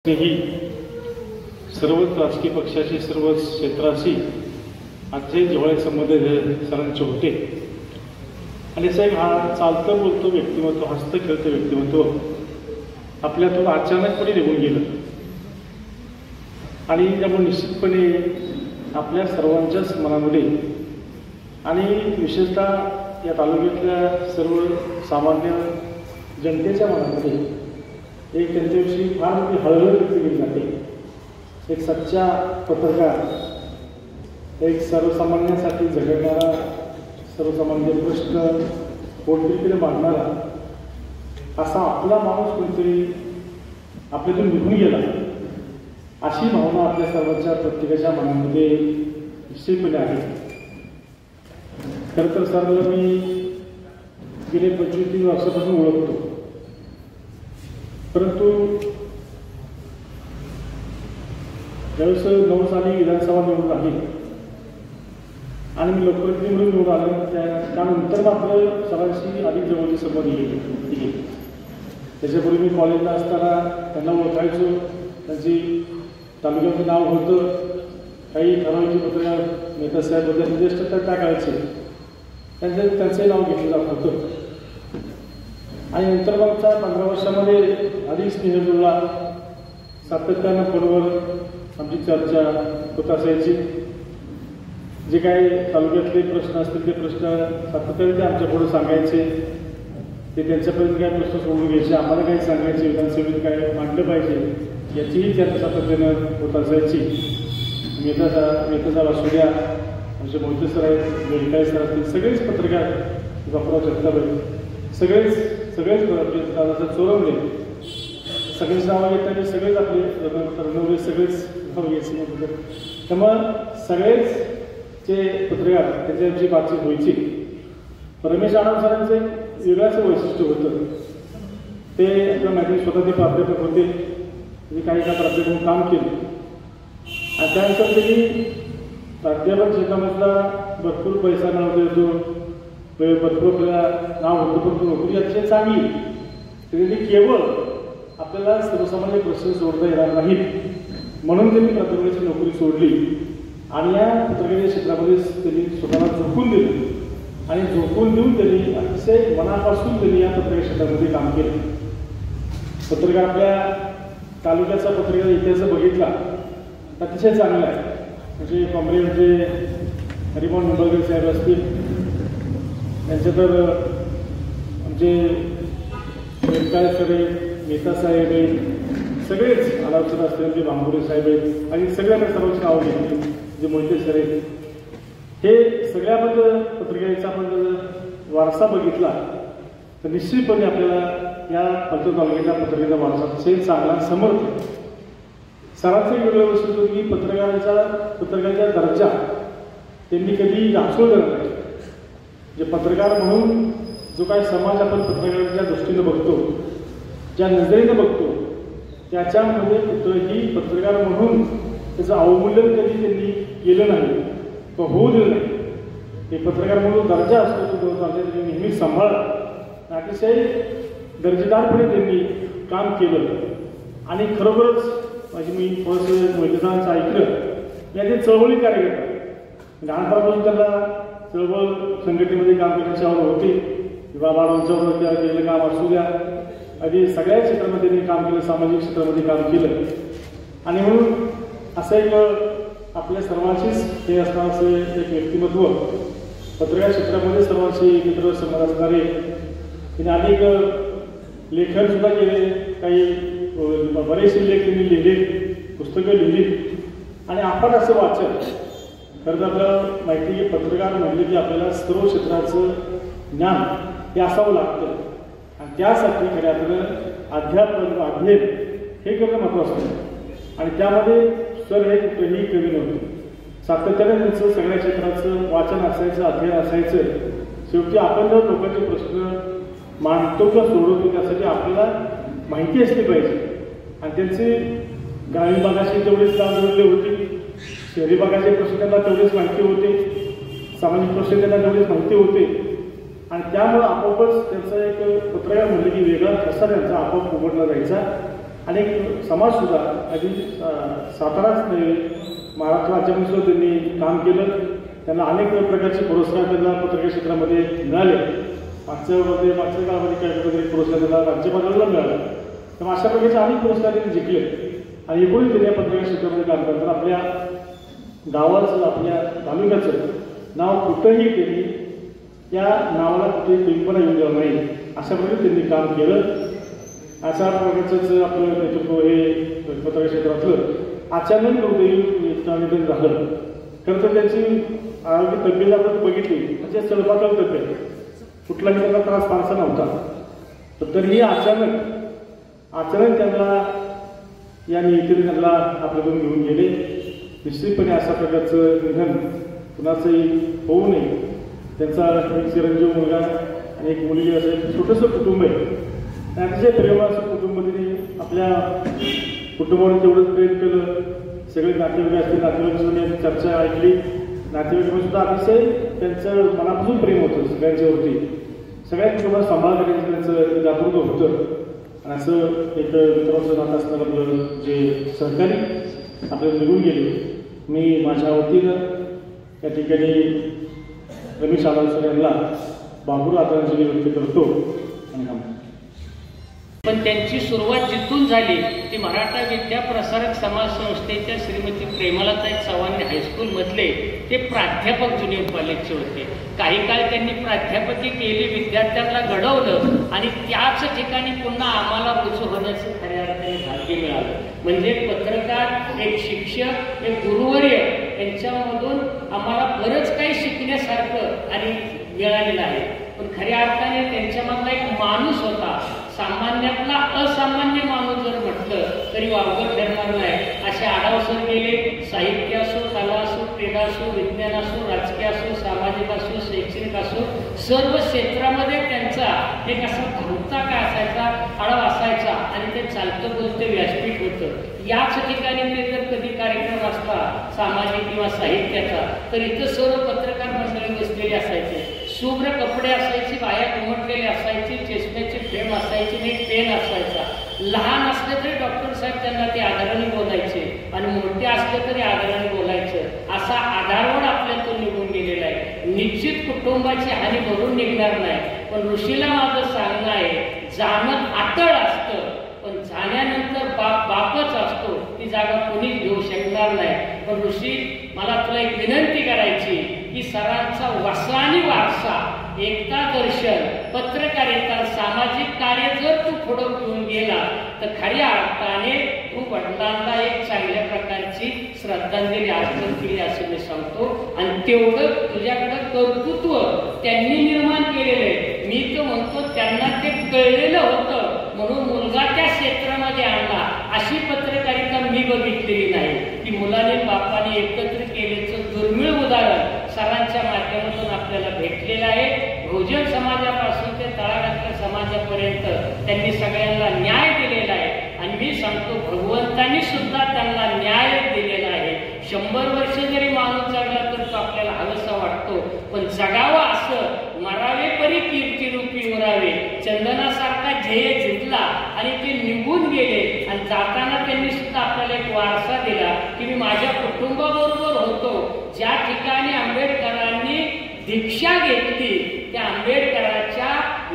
ही सर्वच राजकीय पक्षाचे सर्व क्षेत्राशी अतिशय जिव्हाळ्याचे संबंध सरांचे होते आणि साहेब हा चालतं बोलतो व्यक्तिमत्व, हसतं खेळतं व्यक्तिमत्व आपल्यातून अचानकपणे निघून गेलं आणि त्यामुळे निश्चितपणे आपल्या सर्वांच्याच मनामध्ये आणि विशेषतः या तालुक्यातल्या सर्व सामान्य जनतेच्या मनामध्ये एक त्यांच्याविषयी फार मोठी हळहळ व्यक्त केली जाते. एक सच्चा पत्रकार, एक सर्वसामान्यांसाठी झगडणारा, सर्वसामान्य प्रश्न पोटतिडकीने मांडणारा असा आपला माणूस कोणतरी आपल्यातून निघून गेला, अशी भावना आपल्या सर्वांच्या प्रत्येकाच्या मनामध्ये निश्चितपणे आहे. खरं तर सरला मी गेले 25-30 वर्षापासून ओळखतो, परंतु ज्यावेळेस 9 साली विधानसभा निवडून आली आणि मी लोकप्रतिनिधी म्हणून निवडून आलो, त्यानंतर मात्र सरांशी अधिक जवळची संबंध दिली. त्याच्यापूर्वी मी कॉलेजला असताना त्यांना ओळखायचो, त्यांची तालुक्याचं नाव होतं, काही ठराविक पत्रकार नेता साहेब होते, ज्येष्ठ टाकायचे, त्यांचंही नाव घेतलं जात होतं. आणि नंतर मागच्या 15 वर्षामध्ये अधिक स्नेह जुळला, सातत्यानं फोनवर आमची चर्चा होत असायची. जे काही तालुक्यातले प्रश्न असतील ते प्रश्न सातत्याने ते आमच्यापुढे सांगायचे, ते त्यांच्यापर्यंत काय प्रश्न सोडून घ्यायचे, आम्हाला काही सांगायचे, विधानसभेत काय मांडलं पाहिजे याचीही चर्चा सातत्यानं होत असायची. मेहता असू द्या, आमचे मोहिते सर आहेत, वेलकाय सर असतील, सगळेच पत्रकार, बापूराव जगताप, सगळेच दादाचं चोरवले, सगळेच नावं घेत आणि सगळेच आपले रणवले, सगळेच नावं घ्यायचे. त्यामुळं सगळेच जे पत्रकार त्यांच्याची बातचीत व्हायची. रमेश आनंद सरांचं एक वेगळंच वैशिष्ट्य होतं. ते आपल्या माहिती स्वतः ते प्राध्यापक होते, म्हणजे काही का प्राध्यापक म्हणून काम केलं आणि त्यानंतर त्यांनी प्राध्यापक क्षेत्रामधला भरपूर पैसा मिळवता येतो, भरपूर आपल्याला नाव होतं, परंतु नोकरी अतिशय चांगली. त्यांनी केवळ आपल्याला सर्वसामान्य प्रश्न सोडता येणार नाहीत म्हणून त्यांनी प्राध्यापकाची नोकरी सोडली आणि या पत्रकारिता क्षेत्रामध्ये त्यांनी स्वतःला झोकून दिलं आणि झोकून देऊन त्यांनी अतिशय मनापासून त्यांनी या पत्रकार क्षेत्रामध्ये काम केलं. पत्रकार आपल्या तालुक्याचा पत्रकार इतिहास बघितला अतिशय चांगला आहे. म्हणजे कॉम्रेड म्हणजे हरिभाऊ निंबाळकर साहेब असतील, त्यांच्या तर आमचे वेलकाय सर आहेत, मेहता साहेब आहेत, सगळेच आलावसर असतील, म्हणजे भांबुरे साहेब आहेत आणि सगळ्यांना सर्वच नावं घेतली, जे मोहिते सर आहेत. हे सगळ्याबद्दल पत्रकारितेचा आपण जर वारसा बघितला तर निश्चितपणे आपल्याला या फलटण तालुक्याच्या पत्रकारिता वारसा अतिशय चांगला समर्थ आहे. सरांचं वेगळं वैशिष्ट्य होतं की पत्रकारिता दर्जा त्यांनी कधी ढासळू दिला नाही. जे पत्रकार म्हणून जो काही समाज आपण पत्रकारितेच्या दृष्टीनं बघतो, ज्या नजरेनं बघतो, त्याच्यामध्ये कुठंही पत्रकार म्हणून त्याचं अवमूल्यन कधी त्यांनी केलं नाही, तो होऊ दिलं नाही. हे पत्रकार म्हणून दर्जा असतो तो दर्जा त्यांनी नेहमी सांभाळला, अतिशय दर्जेदारपणे त्यांनी काम केलं. आणि खरोखरच मी थोडंसं मोहितेदारांचं ऐकलं, या ते चळवळी कार्यकर्ता, लहानपणापासून त्यांना चळवळ संघटनेमध्ये काम करण्याची आवड होती. बाबांच्यावर केलेलं काम असू द्या, आधी सगळ्या क्षेत्रामध्ये त्यांनी काम केलं, सामाजिक क्षेत्रामध्ये काम केलं. आणि म्हणून असं एक आपल्या सर्वांशीच हे असणारं असं एक व्यक्तिमत्व, पत्रकार क्षेत्रामध्ये सर्वांशी मित्र संबंध असणारे, तिने अनेक लेखनसुद्धा केले, काही बरेचसे लेख त्यांनी लिहिले, पुस्तकं लिहिली आणि आपण असं वाचन. खरं तर आपल्याला माहिती की पत्रकार म्हणले की आपल्याला सर्व क्षेत्राचं ज्ञान हे असावं लागतं आणि त्यासाठी खऱ्या अर्थानं अध्यापन अध्ययन हे करणं महत्त्वाचं असतं. आणि त्यामध्ये सर हे कुठेही कमी नव्हतं, सातत्याने त्यांचं सगळ्या क्षेत्राचं वाचन असायचं, अध्ययन असायचं. शेवटी आपण जर लोकांचे प्रश्न मांडतो किंवा सोडवतो त्यासाठी आपल्याला माहिती असली पाहिजे. आणि त्यांचे ग्रामीण भागाशी तेवढेच काम जोडले होते, शहरी भागाचे प्रश्न त्यांना तेवढेच माहिती होते, सामाजिक प्रश्न त्यांना तेवढेच माहिती होते. आणि त्यामुळं आपोआपच त्यांचा एक पत्रकार म्हणलं की वेगळा ठसा त्यांचा आपोआप उघडला जायचा अनेक समाजसुद्धा अगदी साताराच नव्हे महाराष्ट्र राज्यामध्ये सुद्धा त्यांनी काम केलं. त्यांना अनेक प्रकारचे पुरस्कार त्यांना पत्रकार क्षेत्रामध्ये मिळाले. मागच्या काळामध्ये काही वगैरे पुरस्कार त्यांना राज्यपालाला मिळाला. तर अशा प्रकारचे अनेक पुरस्कार त्यांनी जिंकले आणि एकूणच त्यांनी या पत्रकार क्षेत्रामध्ये काम करतात. आपल्या गावाचं आपल्या तालुक्याचं नाव कुठंही त्यांनी या नावाला कुठेही कल्पना येऊन द्यावं नाही अशा प्रकारे त्यांनी काम केलं. अशा प्रकारचंच आपलं नेतृत्व हे पत्रकार क्षेत्रातलं अचानक निधन झालं. खरं तर त्यांची आरोग्य तब्येत आपण बघितली म्हणजे चळपाचळ तब्येत, कुठलाही त्यांना त्रास फारसा नव्हता. तरीही अचानक त्यांना या नियतीने त्यांना आपल्याकडून घेऊन गेले. निश्चितपणे अशा प्रकारचं निधन कुणाचंही होऊ नये. त्यांचा एक चिरंजीव मुलगा आणि एक मुलगी असं एक छोटंसं कुटुंब आहे. अतिशय प्रेमाचं कुटुंब त्यांनी आपल्या कुटुंबाने तेवढंच प्रेम केलं. सगळे नातेवाईक असतील, नातेवाईकांनी चर्चा ऐकली. नातेवाईकांनी सुद्धा अतिशय त्यांचं मनापासून प्रेम होतं सगळ्यांच्यावरती. सगळ्या कुटुंबाला सांभाळ करायचं त्यांचं जागृत होतं. आणि असं एक मित्रांचं नातं असणारं आपलं जे सहकारी आपल्याला निघून गेले. मी माझ्या वतीनं या ठिकाणी रमेश आलावसर यांना बाबूर आदरांजली व्यक्त करतो. पण त्यांची सुरुवात जिथून झाली ती मराठा विद्या प्रसारक समाज संस्थेच्या श्रीमती प्रेमलताई चव्हाण हायस्कूलमधले ते प्राध्यापक ज्युनियर कॉलेजचे होते. काही काळ त्यांनी प्राध्यापकी केली, विद्यार्थ्यांना घडवलं आणि त्याच ठिकाणी पुन्हा आम्हाला रुजू होण्याचं खऱ्या अर्थाने भाग्य मिळालं. म्हणजे पत्रकार, एक शिक्षक, एक गुरुवर्य यांच्यामधून आम्हाला बरंच काही शिकण्यासारखं आणि मिळालेलं आहे. पण खऱ्या अर्थाने त्यांच्यामधला एक माणूस होता. सामान्यातला असामान्य माणूस जर म्हटलं तरी वावगं ठरणार नाही. असे आढाव सर गेले. साहित्य असो, कला असो, क्रीडा असो, विज्ञान असो, राजकीय असो, सामाजिक असो, शैक्षणिक असो, सर्व क्षेत्रामध्ये त्यांचा एक असा धावता काय असायचा, आढाव असायचा आणि ते चालतं बोलतं व्यासपीठ होतं. याच ठिकाणी ते जर कधी कार्यक्रम असता सामाजिक किंवा साहित्याचा तर इथं सर्व पत्रकार मंडळी बसलेली असायचे. शुभ्र कपडे असायची, बाया घुमटलेली असायची, चष्म्याची फ्रेम असायची आणि पेन असायचा. लहान असले तरी डॉक्टर साहेब त्यांना ते आदराने बोलायचे आणि मोठे असले तरी आदराने बोलायचं. असा आधारवड आपल्यातून निघून गेलेला आहे. निश्चित कुटुंबाची हानी भरून निघणार नाही. पण ऋषीला माझं सांगणं आहे, जाणं अटळ असतं पण जाण्यानंतर बापच असतो. ती जागा कोणीच घेऊ शकणार नाही. पण ऋषी, मला तुला एक विनंती करायची की सरांचा वसा आणि वारसा, एकता दर्शन, पत्रकारिता, सामाजिक कार्य जर तू पुढं घेऊन गेला तर खऱ्या अर्थाने तू वडिलांना एक चांगल्या प्रकारची श्रद्धांजली अर्पण केली असं मी सांगतो. आणि तेवढं तुझ्याकडं कर्तृत्व त्यांनी निर्माण केलेलं आहे. मी तर म्हणतो त्यांना ते कळलेलं होतं म्हणून मुलगा त्या क्षेत्रामध्ये आणला. अशी पत्रकारिता मी बघितलेली नाही की मुलाने बापाने एकत्र केल्याचं दुर्मिळ उदाहरण सरांच्या माध्यमातून आपल्याला भेटलेलं आहे. बहुजन समाजापासून ते तळागाळातल्या समाजापर्यंत त्यांनी सगळ्यांना न्याय दिलेला आहे. आणि मी सांगतो भगवंतांनी सुद्धा त्यांना न्याय दिलेला आहे. 100 वर्ष जरी माणूस जगला तर तो आपल्याला हवसा वाटतो, पण जगावा असं, मरावे परी कीर्तिरूपी उरावे, चंदनासारखा ध्येय जिंकला आणि ते निघून गेले. आणि जाताना त्यांनी सुद्धा आपल्याला एक वारसा दिला की मी माझ्या कुटुंबाबरोबर होतो. ज्या ठिकाणी आंबेडकरांनी दीक्षा घेतली त्या आंबेडकरांच्या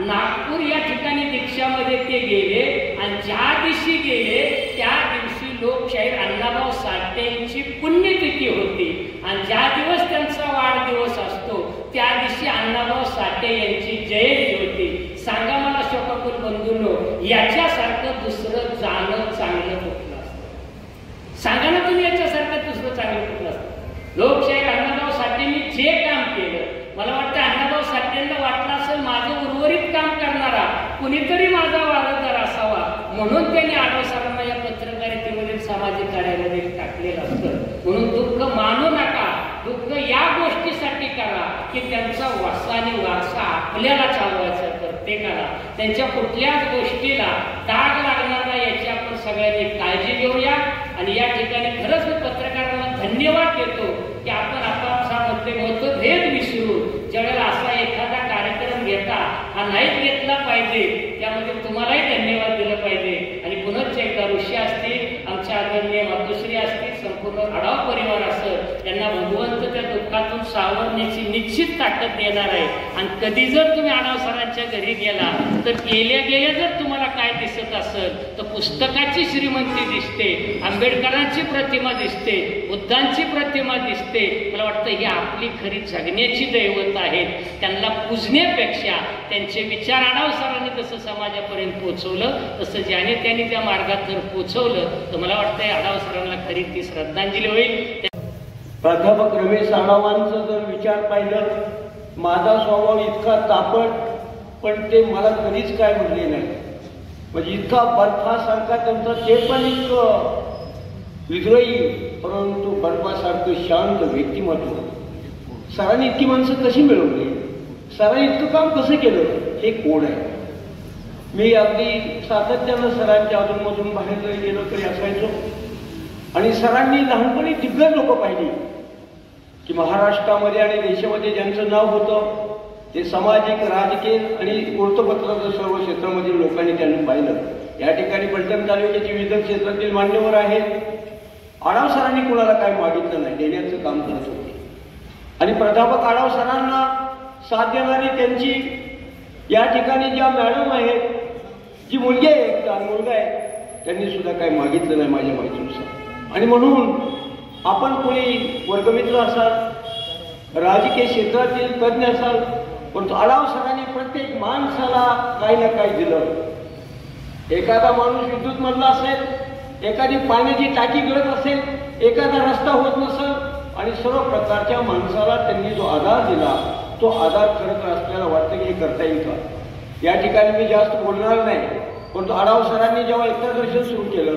नागपूर या ठिकाणी दीक्षामध्ये ते गेले आणि ज्या दिवशी गेले त्या दिवशी लोकशाहीर अण्णाभाऊ साठेंची पुण्यतिथी होती. आणि ज्या दिवस त्यांचा वाढदिवस असतो त्या दिवशी अण्णाभाऊ साठे यांची जयंती होती. सांगा मला शोकाकुल बंधूंनो, याच्यासारखं दुसरं जाणं चांगलं कुठलं असतं? सांगा ना तुम्ही, याच्यासारखं दुसरं चांगलं कुठलं असतं? लोकशाहीर अण्णाभाऊ साठेंनी जे काम केलं, मला वाटतं अण्णाभाऊ साठेंना वाटलं असेल माझं उर्वरित काम करणारा कुणीतरी माझा वारसदार असावा म्हणून त्यांनी आढाव सरांना या पत्रकारितेमध्ये सामाजिक कार्यामध्ये टाकलेलं असतं. म्हणून दुःख मानू नका. दुःख या गोष्टीसाठी करा की त्यांचा वसा आणि वारसा आपल्याला चालवायचा, प्रत्येकाला त्यांच्या कुठल्याच गोष्टीला दाग लागणार नाही याची आपण सगळ्यांनी काळजी घेऊया. आणि या ठिकाणी खरंच मी पत्रकारांना धन्यवाद देतो की आपण आपापसामध्ये मतभेद विसरून ज्यावेळेला असा एखादा कार्यक्रम घेता हा नाहीच घेतला पाहिजे, त्यामध्ये तुम्हालाही धन्यवाद दिला पाहिजे. आणि पुनश्च एकदा ऋषी संपूर्ण आढाव परिवार असेल यांना भगवंत त्या दुःखातून सावरण्याची निश्चित ताकद देणार आहे. आणि कधी जर तुम्ही आढाव सरांच्या घरी गेला तर गेल्या जर तुम्हाला काय दिसत असेल तर पुस्तकाची श्रीमंती दिसते, आंबेडकरांची प्रतिमा दिसते, बुद्धांची प्रतिमा दिसते. मला वाटतं ही आपली खरी जगण्याची दैवत आहेत. त्यांना पूजण्यापेक्षा त्यांचे विचार आढाव सरांनी जसं समाजापर्यंत पोहोचवलं तसं ज्याने त्यांनी त्या मार्गात जर पोहोचवलं तर मला वाटतंय आढाव सरांना खरी ती श्रद्धांजली होईल. प्राध्यापक रमेश आढावांचं जर विचार पाहिलं, माझा स्वभाव इतका तापट पण ते मला कधीच काय म्हणले नाही. म्हणजे इतका बर्फासारखा त्यांचा ते पण इतकं विद्रोही परंतु बर्फासारखं शांत व्यक्तिमत्व. सरांनी इतकी माणसं कशी मिळवली, सरांनी इतकं काम कसं केलं, हे कोण आहे. मी अगदी सातत्यानं सरांच्या अधूनमधून बाहेर जरी गेलो तरी असायचो. आणि सरांनी लहानपणी दिग्गज लोक पाहिली की महाराष्ट्रामध्ये आणि देशामध्ये ज्यांचं नाव होतं ते सामाजिक, राजकीय आणि वृत्तपत्राच्या सर्व क्षेत्रामधील लोकांनी त्यांनी पाहिलं. या ठिकाणी पलटण तालुक्याचे विविध क्षेत्रातील मान्यवर आहेत. आढाव सरांनी कुणाला काय मागितलं नाही, देण्याचं काम करत होते. आणि प्राध्यापक आढाव सरांना साथ देणारी त्यांची या ठिकाणी ज्या मॅडम आहेत, जी मुलगी आहे, एक मुलगा आहे, त्यांनी सुद्धा काही मागितलं नाही माझ्या माहितीनुसार. आणि म्हणून आपण कोणी वर्गमित्र असाल, राजकीय क्षेत्रातील तज्ज्ञ असाल, परंतु आढाव सरांनी प्रत्येक माणसाला काही ना काही दिलं. एखादा माणूस विद्युत मधला असेल, एखादी पाण्याची टाकी गळत असेल, एखादा रस्ता होत नसेल आणि सर्व प्रकारच्या माणसाला त्यांनी जो आधार दिला तो आधार करत असल्याला वाटतं की हे करता येईल का. या ठिकाणी मी जास्त बोलणार नाही, परंतु आढाव सरांनी जेव्हा एकता दर्शन सुरू केलं,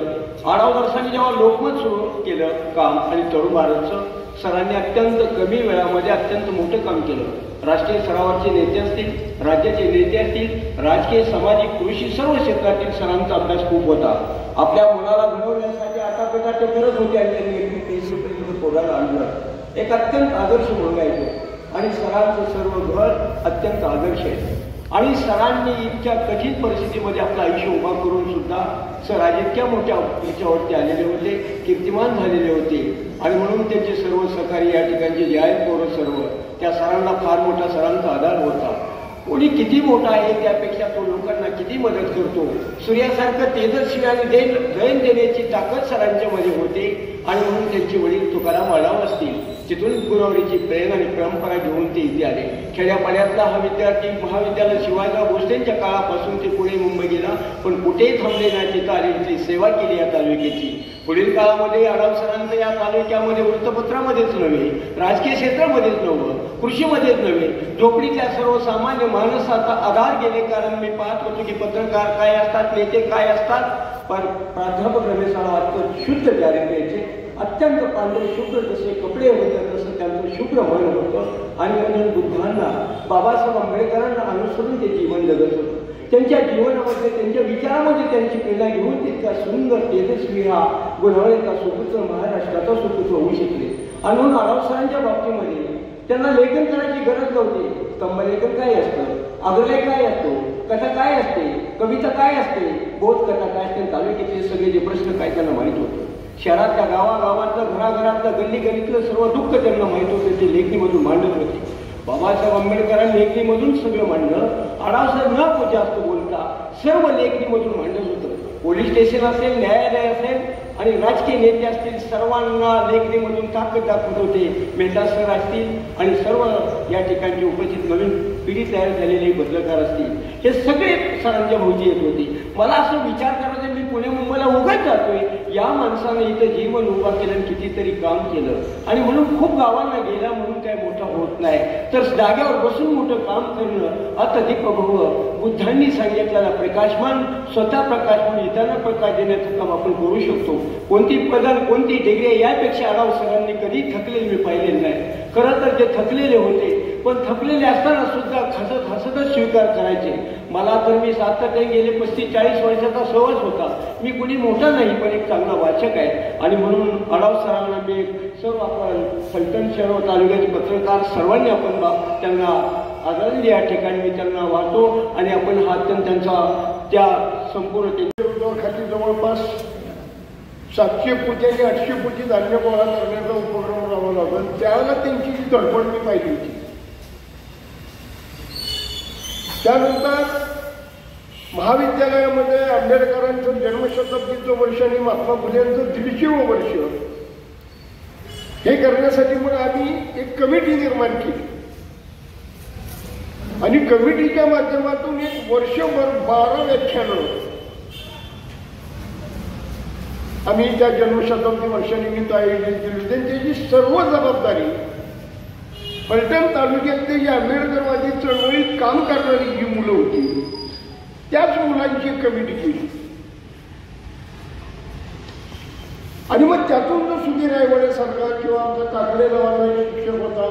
आढाव सरांनी जेव्हा लोकमत सुरू केलं काम आणि तरुण भारतचं, सरांनी अत्यंत कमी वेळामध्ये अत्यंत मोठं काम केलं. राष्ट्रीय स्तरावरचे नेते असतील, राज्याचे नेते असतील, राजकीय, सामाजिक, कृषी सर्व क्षेत्रातील सरांचा अभ्यास खूप होता. आपल्या मुलाला घडवण्यासाठी आतापेक्षा ते करत होते आणि त्यांनी 30 रुपये पोराला आणलं. एक अत्यंत आदर्श मुलगा येतो आणि सरांचं सर्व घर अत्यंत आदर्श आहे. आणि सरांनी इतक्या कठीण परिस्थितीमध्ये आपलं आयुष्य उभा करून सुद्धा सर आज इतक्या मोठ्या याच्यावरती आलेले होते, कीर्तिमान झालेले होते. आणि म्हणून त्यांचे सर्व सहकारी या ठिकाणचे जे आहेत पोरं सर्व त्या सरांना फार मोठा सरांचा आधार होता. कोणी किती मोठा आहे त्यापेक्षा तो लोकांना किती मदत करतो. सूर्यासारखं तेजस्वी आणि जैन देण्याची ताकद सरांच्या मध्ये होते. आणि म्हणून त्यांचे वडील तुकाराम आढाव असतील, तिथून गुरुवारीची प्रेरणा आणि परंपरा घेऊन ते इथे आले. खेड्यापाड्यातला हा विद्यार्थी महाविद्यालय शिवाजीराव भोसलेंच्या काळापासून ते पुणे मुंबई गेला, पण कुठेही थांबले नाही. तिथं आले, इथली सेवा केली या तालुक्याची. पुढील काळामध्ये आढाव सरांचं या तालुक्यामध्ये वृत्तपत्रामध्येच नव्हे, राजकीय क्षेत्रामध्येच नव्हे, कृषीमध्येच नव्हे, झोपडीतल्या सर्वसामान्य माणसाचा आधार गेले. कारण मी पाहत होतो की पत्रकार काय असतात, नेते काय असतात, पण प्राध्यापक रमेश आढाव शुद्ध चारित्र्याचे, अत्यंत पांढरे शुभ्र जसे कपडे होते तसं त्यांचं शुभ्र मन होतं. आणि म्हणून बुद्धांना, बाबासाहेब आंबेडकरांना अनुसरून ते जीवन जगत होतं. त्यांच्या जीवनामध्ये, त्यांच्या विचारामध्ये त्यांची प्रेरणा घेऊन तितका सुंदर तेजस्वी हा गुणवत्ता सुपुत्र महाराष्ट्राचा सुपुत्र होऊ शकले. आणि म्हणून आढाव सरांच्या बाबतीमध्ये त्यांना लेखन करायची गरज नव्हती. स्तंभलेखन काय असतं, अग्रलेख काय असतो, कथा काय असते, कविता काय असते, बोधकथा काय असते, तालुक्यातले सगळे जे प्रश्न काय त्यांना माहीत होते. शहरातल्या गावागावातलं, घराघरातलं, गल्लीगल्लीतलं सर्व दुःख त्यांना माहीत होतं. ते लेखणीमधून मांडत होते. बाबासाहेब आंबेडकरांनी लेखणीमधून सगळं मांडलं. आढावसाहेब न जास्त बोलता सर्व लेखणीमधून मांडत होतं. पोलीस स्टेशन असेल, न्यायालय असेल आणि राजकीय नेते असतील, सर्वांना लेखणीमधून ताकद दाखवत होते. मेहता सर असतील आणि सर्व या ठिकाणचे उपस्थित नवीन पिढी तयार झालेले पत्रकार असतील, हे सगळे सरांच्या भोवती येत होते. मला असं विचार करायचं, मी पुणे मुंबईला उगाच जातोय, या माणसानं इथं जीवन उभा केलं आणि कितीतरी काम केलं. आणि म्हणून खूप गावांना गेला म्हणून काय मोठा होत नाही, तर जाग्यावर बसून मोठं काम करणं अत्यधिक भव. बुद्धांनी सांगितलेला प्रकाशमान, स्वतः प्रकाशमान, इतरांना प्रकाश देण्याचं काम आपण करू शकतो. कोणती पदन, कोणती डिग्री यापेक्षा आढाव सरांनी कधी थकलेले मी पाहिलेले नाही. खरं तर ते थकलेले होते, पण थकलेले असताना सुद्धा हसत हसतच स्वीकार करायचे. मला तर मी सातत्याने गेले 35-40 वर्षाचा सहज होता. मी कुणी मोठा नाही, पण एक चांगला वाचक आहे. आणि म्हणून आढाव सरांना मी सर्व आपण फलटण शहर तालुक्याचे पत्रकार सर्वांनी आपण त्यांना आदरांजली या ठिकाणी मी त्यांना वाटतो. आणि आपण हा अत्यंत त्यांचा त्या संपूर्ण खाली जवळपास 700 पोती आणि 800 पोती धान्य गोळा करण्याचा उपक्रम राबवला होता. त्यावेळेला त्यांची जी धडपड मी पाहिली होती. त्यानंतर महाविद्यालयामध्ये आंबेडकरांचं जन्मशताब्दीचं वर्ष आणि महात्मा फुलेंचं 150वं वर्ष हे करण्यासाठी मग आम्ही एक कमिटी निर्माण केली आणि कमिटीच्या माध्यमातून एक वर्षभर 12 व्याख्यानं आम्ही त्या जन्मशताब्दी वर्षानिमित्त आयोजित केली. त्यांची सर्व जबाबदारी फलटण तालुक्यातली जी आंबेडकरवादी चळवळीत काम करणारी जी मुलं होती त्याच मुलांची कमिटी केली आणि मग त्यातून जो सुधीर आयवडे सारखा किंवा आमचा काकडे नावाचा एक शिक्षक होता,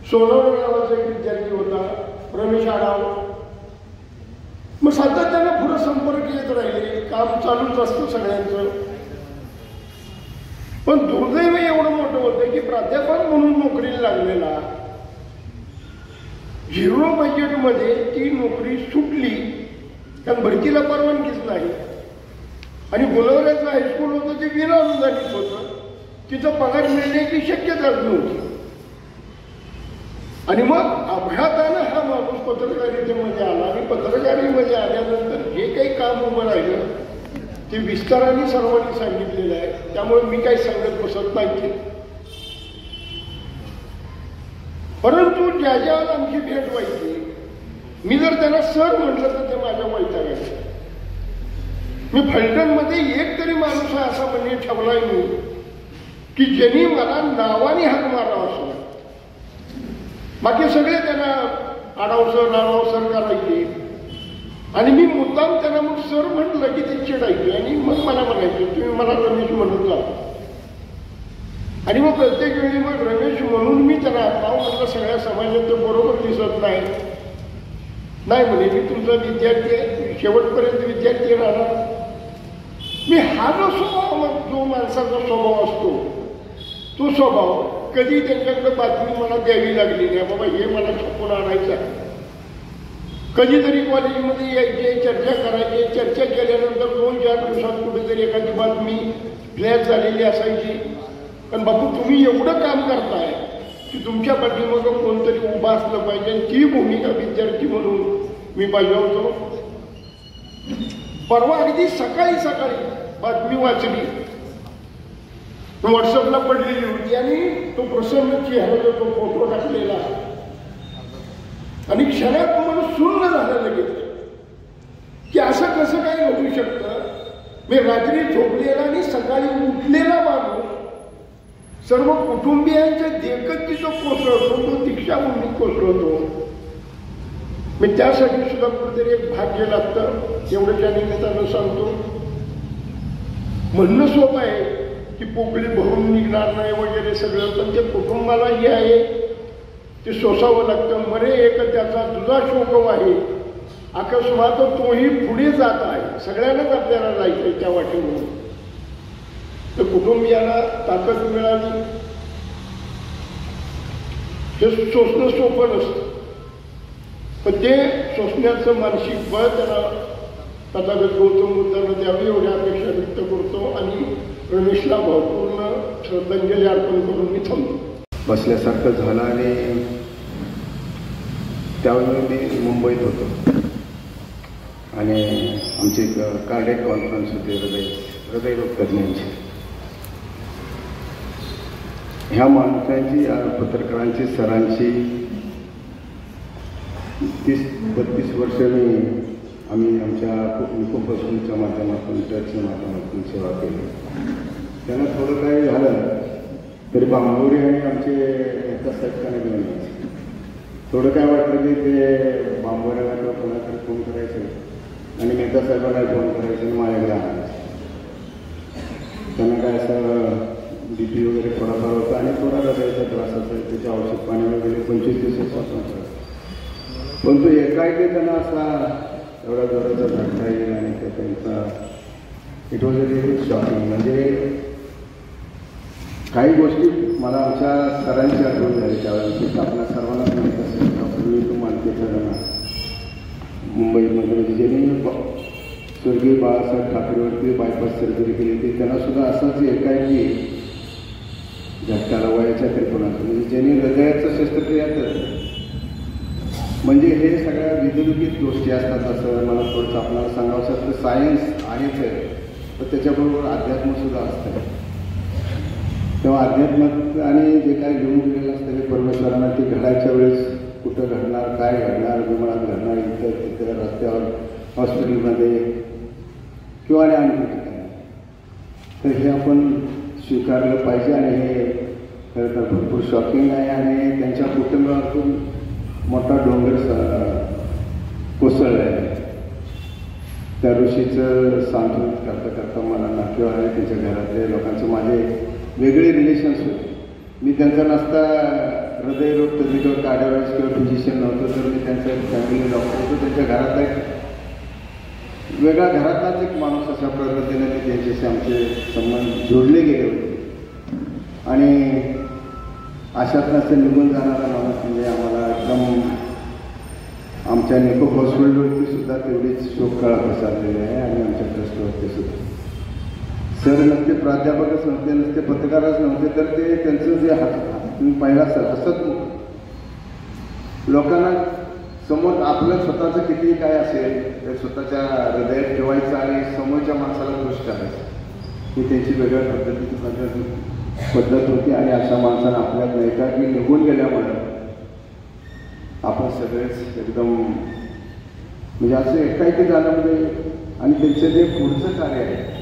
सोनवणे नावाचा एक विद्यार्थी होता, रमेश आढाव, मग सातत्याने पुढे संपर्क येत राहिले. काम चालूच असतं सगळ्यांचं. पण दुर्दैव एवढं मोठं होतं की प्राध्यापक म्हणून नोकरीला लागलेला 0 बजेटमध्ये ती नोकरी सुटली, कारण भरतीला परवानगीच नाही आणि गुलवऱ्याचं हायस्कूल होतं ते विनाअनुदानित होतं. तिथं पगार मिळण्याची शक्यताच नव्हती. आणि मग अपघातानं हा माणूस पत्रकारितेमध्ये आला आणि पत्रकारितेमध्ये आल्यानंतर जे काही काम उभं राहिलं ते विस्ताराने सर्वांनी सांगितलेलं आहे. त्यामुळे मी काही सांगत बसत नाही. परंतु ज्या ज्याला आमची भेट व्हायची, मी जर त्यांना सर म्हटलं तर ते माझ्या वैतागायचे. मी फलटणमध्ये एक तरी माणूस असा म्हणजे ठेवलाय मी की ज्यांनी मला नावाने हाक मारावा असो. बाकी सगळे त्यांना आडावसर नाडावसर करायचे आणि मी मुद्दाम त्यांना मग सर म्हटलं की ते चिडायचे आणि मग मला म्हणायचे तुम्ही मला रमेश म्हणून जा. आणि मग प्रत्येक वेळी मग रमेश म्हणून मी त्यांना नाव म्हटलं सगळ्या समाजात बरोबर दिसत नाही. नाही म्हणे मी तुमचा विद्यार्थी आहे, शेवटपर्यंत विद्यार्थी राहणार. मी हा जो स्वभाव जो माणसाचा स्वभाव असतो तो स्वभाव कधी त्यांच्याकडे बातमी मला द्यावी लागली नाही. बाबा हे मला छापून आणायचं आहे. कधीतरी कॉलेजमध्ये यायचे, चर्चा करायचे. चर्चा केल्यानंतर 2-4 दिवसात कुठेतरी एखादी बातमी फ्लॅश झालेली असायची. पण बापू तुम्ही एवढं काम करताय की तुमच्या पाठीमागं कोणतरी उभा असलं पाहिजे आणि ती भूमिका विद्यार्थी म्हणून मी बजावतो. परवा अगदी सकाळी बातमी वाचली, व्हॉट्सअपला पडलेली होती आणि तो प्रसन्न चेहऱ्याचा तो फोटो टाकलेला आणि क्षणात मन शून्य झालं लगेच की असं कसं काय होऊ शकतं. मी रात्री झोपलेला आणि सकाळी उठलेला माणूस सर्व कुटुंबियांच्या देखत तिथं कोसळतो, तो दीक्षाभूमीत कोसळतो. मी त्यासाठी सुद्धा कुठेतरी एक भाग्य लागतं. एवढं त्या निमित्तानं सांगतो. म्हणणं सोपं आहे की पोकळी भरून निघणार नाही वगैरे सगळं, पण ते कुटुंबाला जे आहे ते सोसावं लागतं. मरे एक त्याचा तुझा शोक आहे, अकस्मात तोही पुढे जात आहे. सगळ्यांनाच आपल्याला जायचं आहे त्या वाटेवरून. तर कुटुंबियाला ताकद मिळाली. हे सोसणं सोपं नसतं, पण ते सोसण्याचं मानसिक बळ त्याला तथागत गौतम बुद्धानं द्यावी एवढी अपेक्षा व्यक्त करतो आणि रमेशला भावपूर्ण श्रद्धांजली अर्पण करून मी थांबतो. बसल्यासारखं झालं आणि त्यावेळी मी मुंबईत होतो आणि आमची एक कार्डियक कॉन्फरन्स होती हृदयरोग तज्ञांची. ह्या माणसांची पत्रकारांची सरांची 30-32 वर्ष आम्ही आमच्या कुपोषणच्या माध्यमातून टचच्या माध्यमातून सेवा केली. त्यांना थोडं काही झालं तरी बांबोरी आणि आमचे एका साहेबांना घेऊन यायचे. थोडं काय वाटलं की ते बांबोऱ्याला किंवा कोणाकडे फोन करायचं आणि मेहता साहेबांना फोन करायचं आणि माझ्याकडे आणायचं. त्यांना काय असं BP वगैरे थोडाफार होता आणि थोडा हृदयाचा त्रास असायचा. त्याचे औषध पाणी वगैरे 25 दिवसापासून होतं. पण तो एकाएकी त्यांना असा एवढा जोराचा झटका येईल आणि त्यांचा it was a really shocking. म्हणजे काही गोष्टी मला आमच्या सरांची आठवण झाली त्यावेळेस. आपल्या सर्वांनाच माहीत असेल डॉक्टर विवेक मानकेचा मुंबईमध्ये म्हणजे ज्यांनी स्वर्गीय बाळासाहेब ठाकरेवरती बायपास सर्जरी केली होती. त्यांना सुद्धा असाच एकाएकी झटकाला वयाच्या 53 म्हणजे ज्यांनी हृदयाचं शस्त्रक्रिया केलं. म्हणजे हे सगळ्या विद्युतीत गोष्टी असतात असं मला थोडंसं आपल्याला सांगावं असं. सायन्स आहेच आहे, तर त्याच्याबरोबर अध्यात्मसुद्धा असतं. तेव्हा अध्यात्मात आणि जे काही घेऊन गेलेलं असतं ते परमेश्वरांना ते घडायच्या वेळेस कुठं घडणार, काय घडणार, विमानात घडणार, इथं तिथं रस्त्यावर, हॉस्पिटलमध्ये किंवा आणखी ठिकाणी, तर हे आपण स्वीकारलं पाहिजे. आणि हे खरं तर भरपूर शॉकिंग आहे. आणि त्यांच्या कुटुंबातून मोठा डोंगर कोसळला आहे. त्या ऋषीचं सांत्वन करता करता मला नातेवाईक आहे त्यांच्या घरातल्या लोकांचे माझे वेगळे रिलेशन्स होते. मी त्यांचा नसता हृदयरोग तज्ञ किंवा कार्डिओलॉजिस्ट किंवा फिजिशियन नव्हतो, तर मी त्यांचा एक फॅमिली डॉक्टर होतो. त्यांच्या घरातला एक वेगळा घरातलाच एक माणूस अशा पद्धतीने मी त्यांच्याशी आमचे संबंध जोडले गेले होते. आणि अशात नसतं निघून जाणारा माणूस म्हणजे आम्हाला एकदम आमच्या निकोप हॉस्पिटलवरती सुद्धा तेवढीच शोककळा पसरलेली आहे. आणि आमच्या ट्रस्टवरती सुद्धा सर नसते, प्राध्यापकच नव्हते, नसते पत्रकारच नव्हते, तर ते त्यांचं जे तुम्ही पाहिला सर हसत लोकांना समोर आपलं स्वतःचं कितीही काय असेल तर स्वतःच्या हृदयात ठेवायचं आणि समोरच्या माणसाला खुश करायचं, ही त्यांची वेगळ्या पद्धतीची पद्धत होती. आणि अशा माणसांना आपल्यात नाही का की निघून गेल्यामुळे आपण सगळेच एकदम म्हणजे असं एकाएकी झालं म्हणजे. आणि त्यांचं जे पुढचं कार्य आहे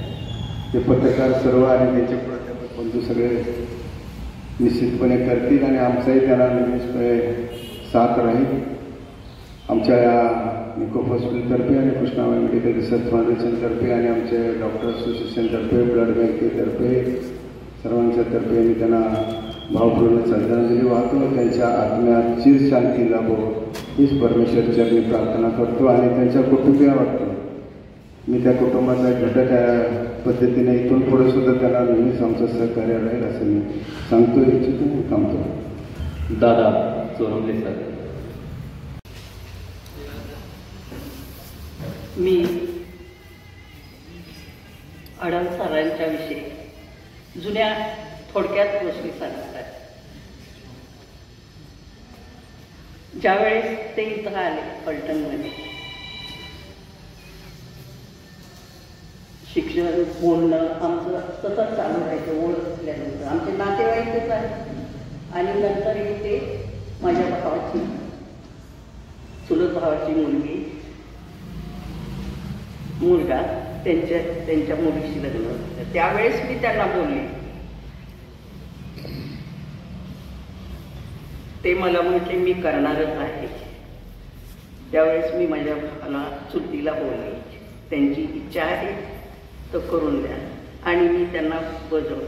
ते पत्रकार सर्व आणि त्यांचे प्राध्यापक बंधू सगळे निश्चितपणे करतील. आणि आमचाही त्यांना निश्चितपणे साथ राहील. आमच्या या निकोप हॉस्पिटलतर्फे आणि कृष्णाबाई मेडिकल रिसर्च फाउंडेशनतर्फे आणि आमच्या डॉक्टर असोसिएशनतर्फे, ब्लड बँकेतर्फे सर्वांच्या तर्फे मी त्यांना भावपूर्ण श्रद्धांजली वाहतो. त्यांच्या आत्म्यात चिर शांती लाभो हीच परमेश्वरचरणी प्रार्थना करतो. आणि त्यांच्या कुटुंबिया वाटतो मी त्या कुटुंबाचा एक घटक आहे पद्धतीने इथून पुढे सुद्धा त्यांना नेहमीच आमचं सहकार्य राहील असं मी सांगतो इच्छितो. थांबतो. दादा चोरमले सर. मी अडल सरांच्या विषयी जुन्या थोडक्यात गोष्टी सांगत आहे. ज्यावेळेस ते इथं आले फलटणमध्ये, शिक्षण बोलणं आमचं सतत चालू राहायचं. ओळख असल्यानंतर आमचे नातेवाईकच आहेत. आणि नंतर इथे माझ्या भावाची चुलत भावाची मुलगा त्यांच्या मुलीशी लग्न होतं. त्यावेळेस मी त्यांना बोलले. ते मला म्हटले मी करणारच आहे. त्यावेळेस मी माझ्या भावाला चुलतीला बोलले त्यांची इच्छा आहे तर करून द्या. आणि मी त्यांना बजावलं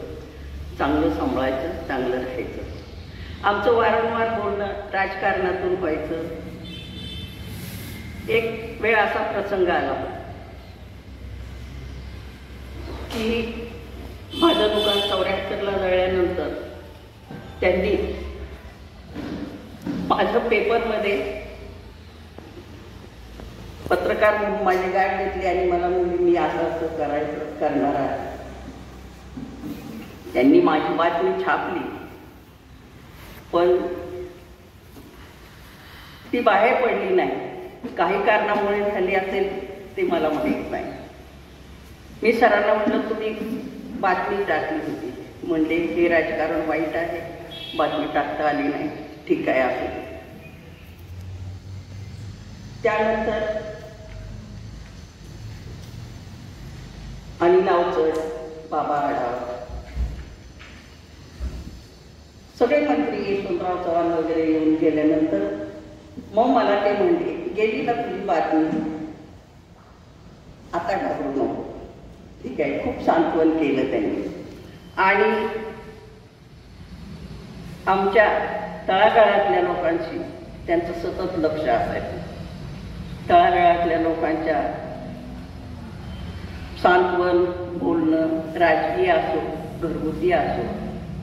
चांगलं सांभाळायचं, चांगलं राहायचं. आमचं वारंवार बोलणं राजकारणातून व्हायचं. एक वेळ असा प्रसंग आला की माझं दुकान 74ला जळल्यानंतर त्यांनी माझं पेपरमध्ये पत्रकार म्हणून माझी गाठ घेतली आणि मला म्हणली मी असं करणार आहे. त्यांनी माझी बातमी छापली पण ती बाहेर पडली नाही. काही कारणामुळे झाली असेल ते मला माहीत नाही. मी सरांना म्हटलं तुम्ही बातमी टाकली होती, म्हणजे हे राजकारण वाईट आहे, बातमी टाकता आली नाही. ठीक आहे असं. त्यानंतर अनिल अवचट, बाबा आढाव, सगळे मंत्री यशवंतराव चव्हाण वगैरे येऊन गेल्यानंतर मग मला ते म्हणले गेली ना तुझी बातमी, आता घाबरू नको. ठीक आहे. खूप सांत्वन केलं त्यांनी. आणि आमच्या तळागाळातल्या लोकांशी त्यांचं सतत लक्ष असायचं. तळागाळातल्या लोकांच्या सांत्वन बोलणं, राजकीय असो घरगुती असो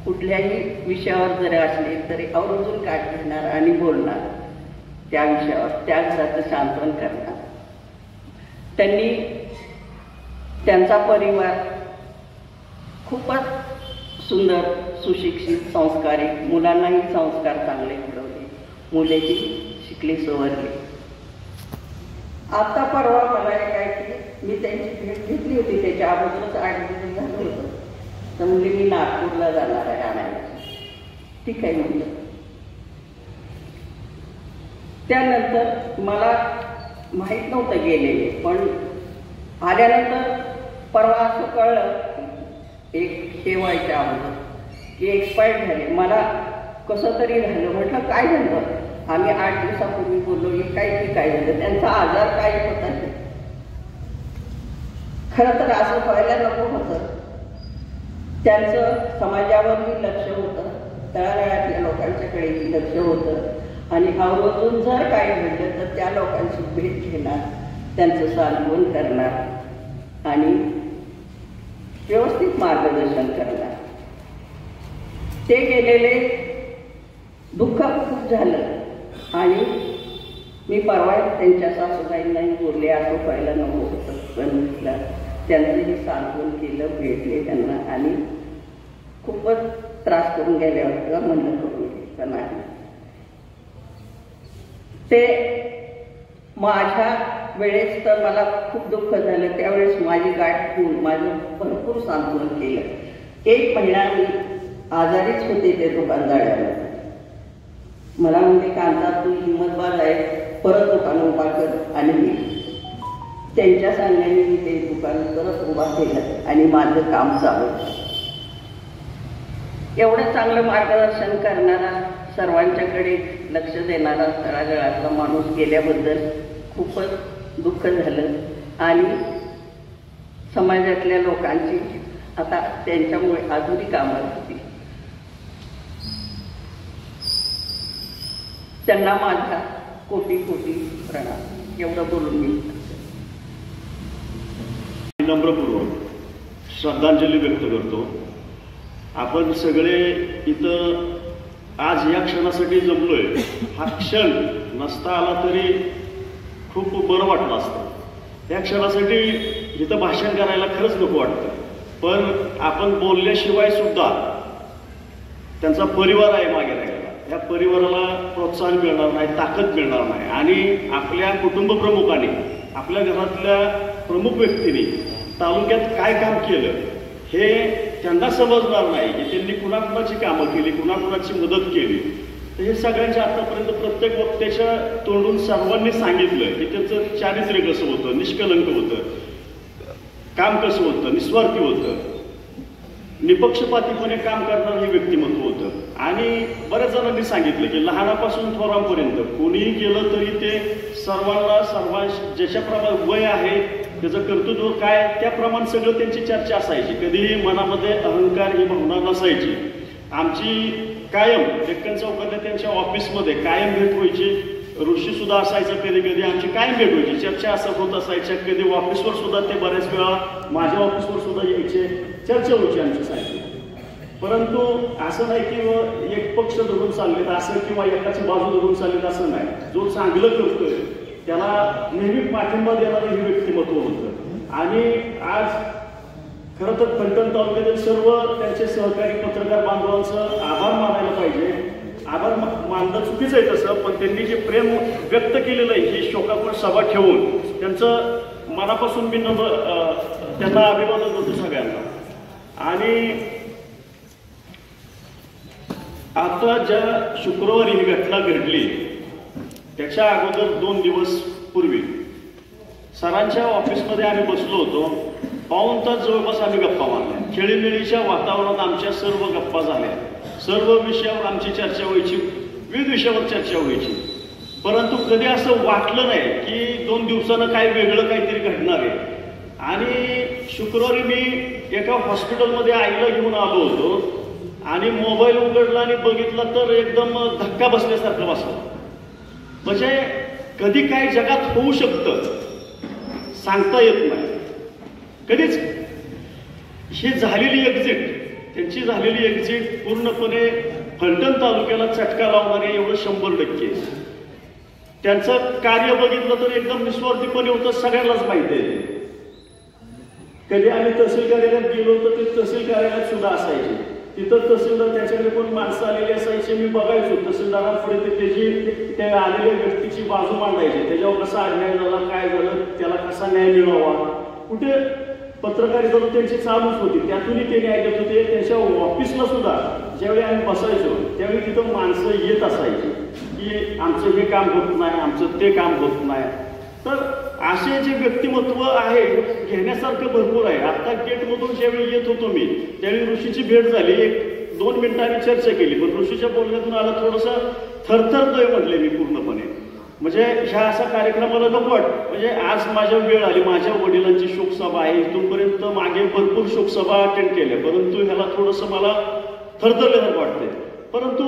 कुठल्याही विषयावर जरी असले तरी आवर्जून गाठ घेणार आणि बोलणार त्या विषयावर, त्या घराचं सांत्वन करणार. त्यांनी त्यांचा परिवार खूपच सुंदर, सुशिक्षित, संस्कारिक, मुलांनाही संस्कार चांगले घडवले, मुलेही शिकली सवरली. आता परवा मला काय की मी त्यांची भेट घेतली होती, त्याच्या अगोदरच 8 दिवस झालं होतं. तर म्हणजे मी नागपूरला जाणार आहे आणायला. ठीक आहे म्हटलं. त्यानंतर मला माहीत नव्हतं गेलेले, पण आल्यानंतर परवा असं कळलं एक हे व्हायच्या अगोदर की एक्सपायर्ड झाले. मला कसं तरी झालं. म्हटलं काय झालं? आम्ही 8 दिवसापूर्वी बोललो की काय झालं? त्यांचा आजार काय होता? खरं तर असं व्हायला नको होतं. त्यांचं समाजावरही लक्ष होतं, तळागाळातल्या लोकांच्याकडेही लक्ष होतं आणि आवर्जून जर काय घडलं तर त्या लोकांची भेट घेणार, त्यांचं सांत्वन करणार आणि व्यवस्थित मार्गदर्शन करणार. ते गेलेले दुःख खूप झालं आणि मी परवा त्यांच्या सासूबाईंनाही बोलले असं व्हायला नको होतं, पण त्यांचंही सांत्वन केलं, भेटले त्यांना आणि खूपच त्रास करून गेल्या होत्या. म्हणलं करून घ्यायचं नाही. ते माझ्या वेळेस तर मला खूप दुःख झालं. त्यावेळेस माझी गाठ घेऊन माझं भरपूर सांत्वन केलं. 1 महिना मी आजारीच होते. ते दुकानदाराला मला म्हणजे कांता तू हिंमतबाज आहे, परत दुकान उभा कर. आणि मी त्यांच्या सांगण्याने मी ते दुकान परत उभा केलं आणि माझं काम चालू. एवढं चांगलं मार्गदर्शन करणारा, सर्वांच्याकडे लक्ष देणारा तळागाळातला माणूस गेल्याबद्दल खूपच दुःख झालं आणि समाजातल्या लोकांची आता त्यांच्यामुळे अधुरी कामं होती. त्यांना माझा कोटी कोटी प्रणाम. एवढं बोलून मी नम्रपूर्वक श्रद्धांजली व्यक्त करतो. आपण सगळे इथं आज या क्षणासाठी जमलोय. हा क्षण नसता आला तरी खूप बरं वाटलं असतं. या क्षणासाठी इथं भाषण करायला खरंच नको वाटतं, पण आपण बोलल्याशिवाय सुद्धा त्यांचा परिवार आहे मागे राहिलेला. या परिवाराला प्रोत्साहन मिळणार नाही, ताकद मिळणार नाही. आणि आपल्या कुटुंब प्रमुखांनी, आपल्या घरातल्या प्रमुख व्यक्तींनी तालुक्यात काय काम केलं हे त्यांना समजणार नाही की त्यांनी कुणाकुणाची कामं केली, कुणाकुणाची मदत केली. तर हे सगळ्यांच्या आतापर्यंत प्रत्येक वक्त्याच्या तोंडून सर्वांनी सांगितलं की त्यांचं चारित्र्य कसं होतं, निष्कलंक होतं, काम कसं होतं, निस्वार्थी होतं, निपक्षपातीपणे काम करणारं हे व्यक्तिमत्व होतं. आणि बऱ्याच जणांनी सांगितलं की लहानापासून थोरांपर्यंत कोणीही केलं तरी ते सर्वांना ज्याच्याप्रमाणे वय आहे, त्याचं कर्तृत्व काय, त्याप्रमाणे सगळं त्यांची चर्चा असायची. कधीही मनामध्ये अहंकार ही भावना नसायची. आमची कायम डेक्कन चौकातल्या त्यांच्या ऑफिसमध्ये कायम भेट व्हायची. ऋषी सुद्धा असायचं कधी कधी, आमची कायम भेट व्हायची, चर्चा असं होत असायच्या. कधी ऑफिसवर सुद्धा ते बऱ्याच वेळा माझ्या ऑफिसवर सुद्धा यायचे, चर्चा व्हायची आमची सारखी. परंतु असं नाही की एक पक्ष धरून चाललेत असं किंवा एकाची बाजू धरून चाललेत असं नाही. जो चांगलं करतोय त्याला नेहमी पाठिंबा देणारं हे व्यक्तिमत्व होतं. आणि आज खरं तर फलटण तालुक्यातील सर्व त्यांचे सहकारी पत्रकार बांधवांचं आभार मानायला पाहिजे. आभार मानणं चुकीचं आहे तसं, पण त्यांनी जे प्रेम व्यक्त केलेलं आहे ही शोकाकुळ सभा ठेवून त्यांचं मनापासून मी त्यांना अभिवादन करतो सगळ्यांना. आणि आता ज्या शुक्रवारी ही घटना घडली त्याच्या अगोदर 2 दिवस पूर्वी सरांच्या ऑफिसमध्ये आम्ही बसलो होतो. पाऊण तास जवळपास आम्ही गप्पा मारल्या. खेळीमेळीच्या वातावरणात आमच्या सर्व गप्पा झाल्या. सर्व विषयावर आमची चर्चा व्हायची, विविध विषयावर चर्चा व्हायची. परंतु कधी असं वाटलं नाही की 2 दिवसानं काय वेगळं काहीतरी घडणार आहे. आणि शुक्रवारी मी एका हॉस्पिटलमध्ये आईला घेऊन आलो होतो आणि मोबाईल उघडला आणि बघितला तर एकदम धक्का बसल्यासारखं बसलं. म्हणजे कधी काय जगात होऊ शकतं सांगता येत नाही. कधीच ही झालेली एक्झिट, त्यांची झालेली एक्झिट पूर्णपणे फलटण तालुक्याला चटका लावणारी एवढं 100%. त्यांचं कार्य बघितलं तर एकदम निस्वार्थीपणे होतं, सगळ्यांनाच माहिती आहे. कधी आम्ही तहसील कार्यालयात गेलो तर ते तहसील कार्यालयात सुद्धा असायचे. तिथं तहसीलदार त्याच्याकडे कोण माणसं आलेली असायची, मी बघायचो तहसीलदारांपुढे ते त्याची त्या आलेल्या व्यक्तीची बाजू मांडायची, त्याच्यावर कसा अन्याय झाला, काय झालं, त्याला कसा न्याय मिळावा. कुठे पत्रकारिता त्यांची चालूच होती, त्यातूनही ते न्याय देत होते. त्यांच्या ऑफिसला सुद्धा ज्यावेळी आम्ही बसायचो त्यावेळी तिथं माणसं येत असायची की आमचं हे काम होत नाही, आमचं ते काम होत नाही. तर असे जे व्यक्तिमत्व आहे घेण्यासारखं भरपूर आहे. आता गेटमधून ज्यावेळी येत होतो मी त्यावेळी ऋषीची भेट झाली, 1-2 मिनिटांनी चर्चा केली, पण ऋषीच्या बोलण्यातून आलं थोडंसं थरथरतोय म्हटले मी पूर्णपणे. म्हणजे ह्या असा कार्यक्रमाला नको म्हणजे आज माझ्या वेळ आली, माझ्या वडिलांची शोकसभा आहे, इथूनपर्यंत मागे भरपूर शोकसभा अटेंड केल्या, परंतु ह्याला थोडंसं मला थरथरल्यासारखं वाटतंय. परंतु